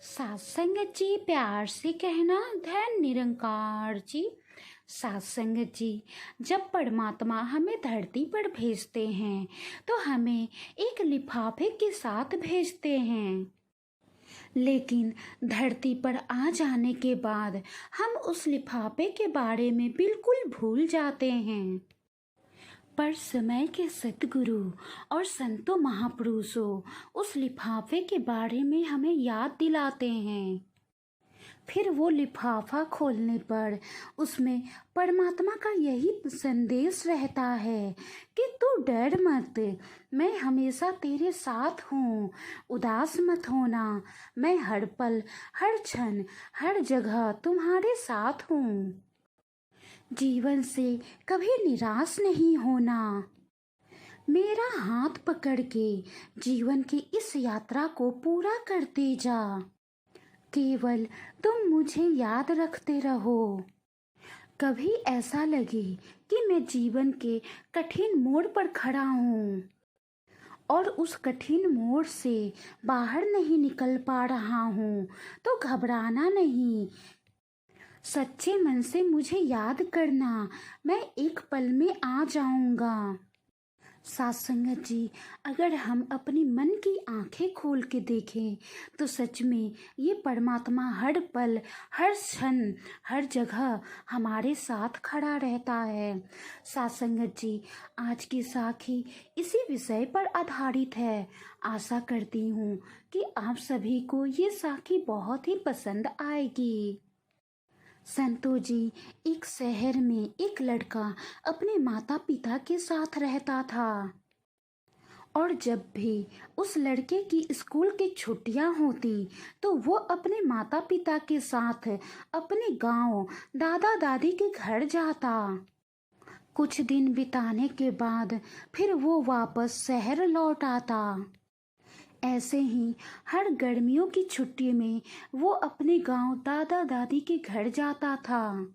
सत्संग जी प्यार से कहना धन निरंकार जी। सत्संग जी, जब परमात्मा हमें धरती पर भेजते हैं तो हमें एक लिफाफे के साथ भेजते हैं, लेकिन धरती पर आ जाने के बाद हम उस लिफाफे के बारे में बिल्कुल भूल जाते हैं। पर समय के सद्गुरु और संतों महापुरुषों उस लिफाफे के बारे में हमें याद दिलाते हैं। फिर वो लिफाफा खोलने पर उसमें परमात्मा का यही संदेश रहता है कि तू डर मत, मैं हमेशा तेरे साथ हूँ, उदास मत होना, मैं हर पल हर क्षण हर जगह तुम्हारे साथ हूँ। जीवन से कभी निराश नहीं होना, मेरा हाथ पकड़ के जीवन की इस यात्रा को पूरा करते जा, केवल तुम मुझे याद रखते रहो। कभी ऐसा लगे कि मैं जीवन के कठिन मोड़ पर खड़ा हूँ और उस कठिन मोड़ से बाहर नहीं निकल पा रहा हूँ, तो घबराना नहीं, सच्चे मन से मुझे याद करना, मैं एक पल में आ जाऊंगा। सत्संग जी, अगर हम अपनी मन की आंखें खोल के देखें तो सच में ये परमात्मा हर पल हर क्षण हर जगह हमारे साथ खड़ा रहता है। सत्संग जी, आज की साखी इसी विषय पर आधारित है। आशा करती हूँ कि आप सभी को ये साखी बहुत ही पसंद आएगी। संतो जी, एक शहर में एक लड़का अपने माता पिता के साथ रहता था और जब भी उस लड़के की स्कूल की छुट्टियां होती तो वो अपने माता पिता के साथ अपने गांव दादा दादी के घर जाता। कुछ दिन बिताने के बाद फिर वो वापस शहर लौट आता। ऐसे ही हर गर्मियों की छुट्टी में वो अपने गांव दादा दादी के घर जाता था।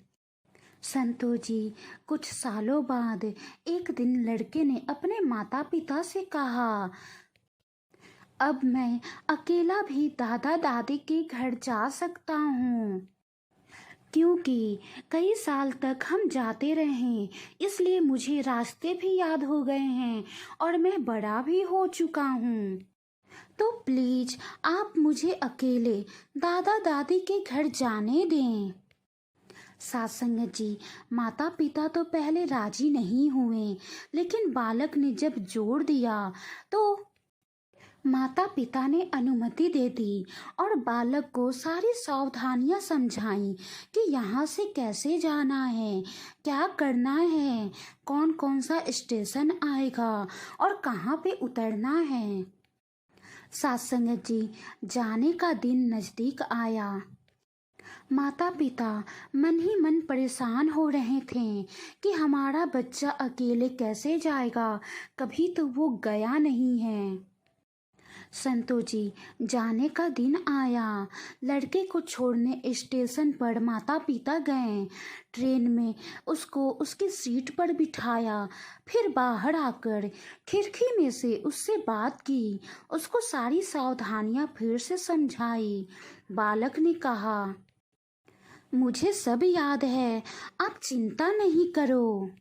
संतो जी, कुछ सालों बाद एक दिन लड़के ने अपने माता पिता से कहा, अब मैं अकेला भी दादा दादी के घर जा सकता हूँ, क्योंकि कई साल तक हम जाते रहे, इसलिए मुझे रास्ते भी याद हो गए हैं और मैं बड़ा भी हो चुका हूँ। तो प्लीज आप मुझे अकेले दादा दादी के घर जाने दें। सत्संग जी, माता पिता तो पहले राजी नहीं हुए, लेकिन बालक ने जब जोर दिया तो माता पिता ने अनुमति दे दी और बालक को सारी सावधानियां समझाई कि यहाँ से कैसे जाना है, क्या करना है, कौन कौन सा स्टेशन आएगा और कहाँ पे उतरना है। सत्संग जी, जाने का दिन नजदीक आया। माता पिता मन ही मन परेशान हो रहे थे कि हमारा बच्चा अकेले कैसे जाएगा, कभी तो वो गया नहीं है। संतो जी, जाने का दिन आया। लड़के को छोड़ने स्टेशन पर माता पिता गए। ट्रेन में उसको उसकी सीट पर बिठाया, फिर बाहर आकर खिड़की में से उससे बात की, उसको सारी सावधानियां फिर से समझाई। बालक ने कहा, मुझे सब याद है, आप चिंता नहीं करो।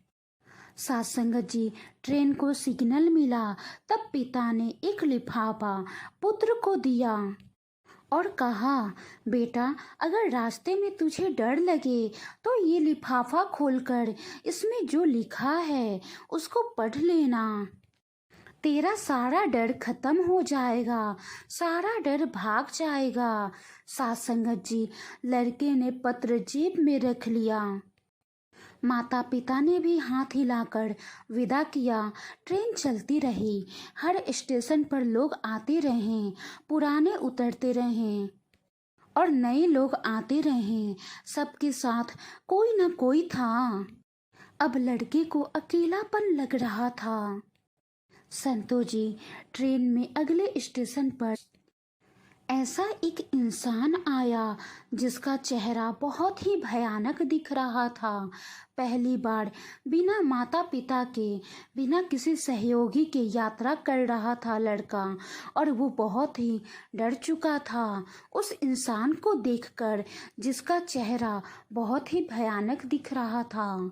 सत्संग जी, ट्रेन को सिग्नल मिला, तब पिता ने एक लिफाफा पुत्र को दिया और कहा, बेटा, अगर रास्ते में तुझे डर लगे तो ये लिफाफा खोलकर इसमें जो लिखा है उसको पढ़ लेना, तेरा सारा डर खत्म हो जाएगा, सारा डर भाग जाएगा। सत्संग जी, लड़के ने पत्र जेब में रख लिया। माता पिता ने भी हाथ हिलाकर विदा किया। ट्रेन चलती रही, हर स्टेशन पर लोग आते रहे, पुराने उतरते रहे और नए लोग आते रहे, सबके साथ कोई न कोई था। अब लड़के को अकेलापन लग रहा था। संतो जी, ट्रेन में अगले स्टेशन पर ऐसा एक इंसान आया जिसका चेहरा बहुत ही भयानक दिख रहा था। पहली बार बिना माता पिता के, बिना किसी सहयोगी के यात्रा कर रहा था लड़का, और वो बहुत ही डर चुका था उस इंसान को देखकर जिसका चेहरा बहुत ही भयानक दिख रहा था।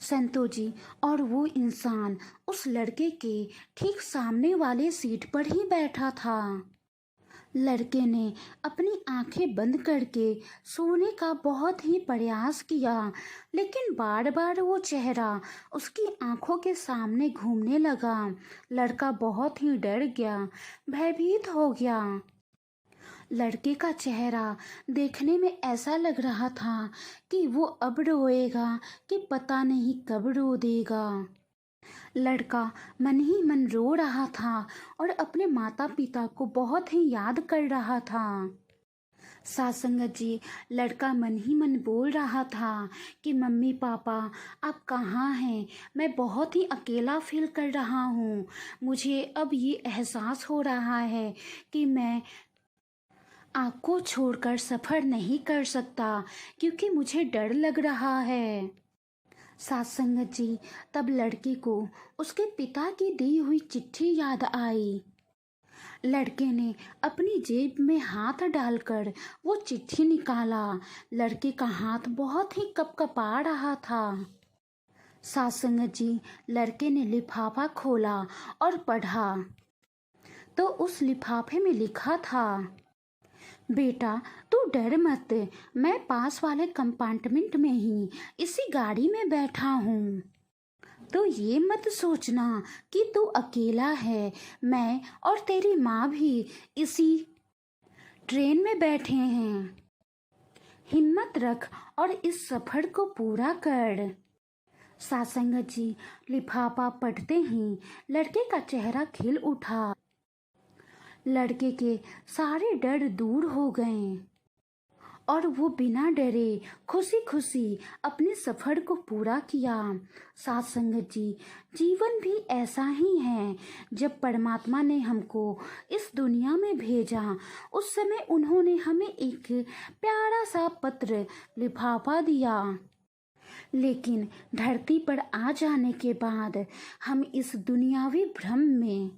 संतो जी और वो इंसान उस लड़के के ठीक सामने वाले सीट पर ही बैठा था। लड़के ने अपनी आंखें बंद करके सोने का बहुत ही प्रयास किया, लेकिन बार बार वो चेहरा उसकी आंखों के सामने घूमने लगा। लड़का बहुत ही डर गया, भयभीत हो गया। लड़के का चेहरा देखने में ऐसा लग रहा था कि वो अब रोएगा कि पता नहीं कब रो देगा। लड़का मन ही मन रो रहा था और अपने माता पिता को बहुत ही याद कर रहा था। सासंगत जी, लड़का मन ही मन बोल रहा था कि मम्मी पापा आप कहाँ हैं, मैं बहुत ही अकेला फील कर रहा हूँ। मुझे अब ये एहसास हो रहा है कि मैं आपको छोड़कर सफ़र नहीं कर सकता, क्योंकि मुझे डर लग रहा है। सासंगत जी, तब लड़के को उसके पिता की दी हुई चिट्ठी याद आई। लड़के ने अपनी जेब में हाथ डालकर वो चिट्ठी निकाला। लड़के का हाथ बहुत ही कपकपा रहा था। सासंगत जी, लड़के ने लिफाफा खोला और पढ़ा तो उस लिफाफे में लिखा था, बेटा तू डर मत, मैं पास वाले कंपार्टमेंट में ही इसी गाड़ी में बैठा हूँ। तो ये मत सोचना कि तू अकेला है, मैं और तेरी माँ भी इसी ट्रेन में बैठे हैं। हिम्मत रख और इस सफ़र को पूरा कर। सासंगत जी, लिफाफा पढ़ते ही लड़के का चेहरा खिल उठा। लड़के के सारे डर दूर हो गए और वो बिना डरे खुशी खुशी अपने सफ़र को पूरा किया। साथ संगत जी, जीवन भी ऐसा ही है। जब परमात्मा ने हमको इस दुनिया में भेजा, उस समय उन्होंने हमें एक प्यारा सा पत्र लिफाफा दिया, लेकिन धरती पर आ जाने के बाद हम इस दुनियावी भ्रम में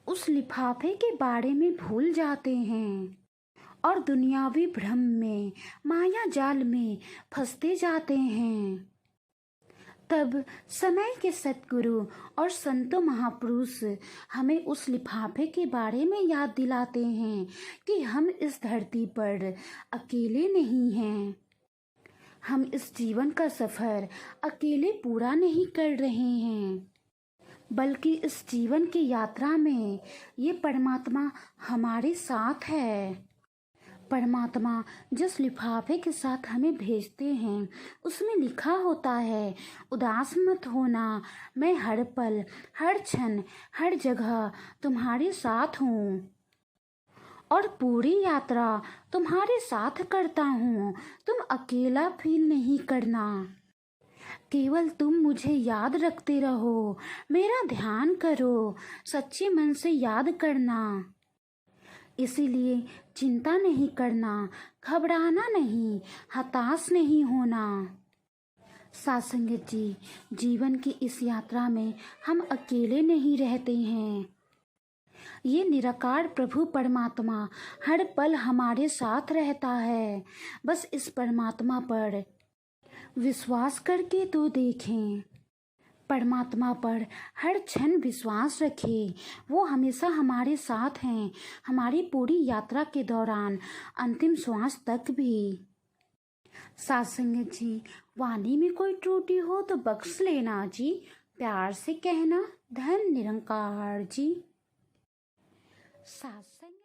उस लिफाफे के बारे में भूल जाते हैं और दुनियावी भ्रम में, माया जाल में फंसते जाते हैं। तब समय के सतगुरु और संतों महापुरुष हमें उस लिफाफे के बारे में याद दिलाते हैं कि हम इस धरती पर अकेले नहीं हैं। हम इस जीवन का सफ़र अकेले पूरा नहीं कर रहे हैं, बल्कि इस जीवन की यात्रा में ये परमात्मा हमारे साथ है। परमात्मा जिस लिफाफे के साथ हमें भेजते हैं, उसमें लिखा होता है, उदास मत होना, मैं हर पल, हर क्षण, हर जगह तुम्हारे साथ हूँ और पूरी यात्रा तुम्हारे साथ करता हूँ। तुम अकेला फील नहीं करना, केवल तुम मुझे याद रखते रहो, मेरा ध्यान करो, सच्चे मन से याद करना। इसीलिए चिंता नहीं करना, घबराना नहीं, हताश नहीं होना। सासंगत जी, जीवन की इस यात्रा में हम अकेले नहीं रहते हैं। ये निराकार प्रभु परमात्मा हर पल हमारे साथ रहता है। बस इस परमात्मा पर विश्वास करके तो देखें, परमात्मा पर हर क्षण विश्वास रखें। वो हमेशा हमारे साथ हैं, हमारी पूरी यात्रा के दौरान, अंतिम श्वास तक भी। सासंगत जी, वाणी में कोई त्रुटि हो तो बख्श लेना जी, प्यार से कहना, धन निरंकार जी। सासंग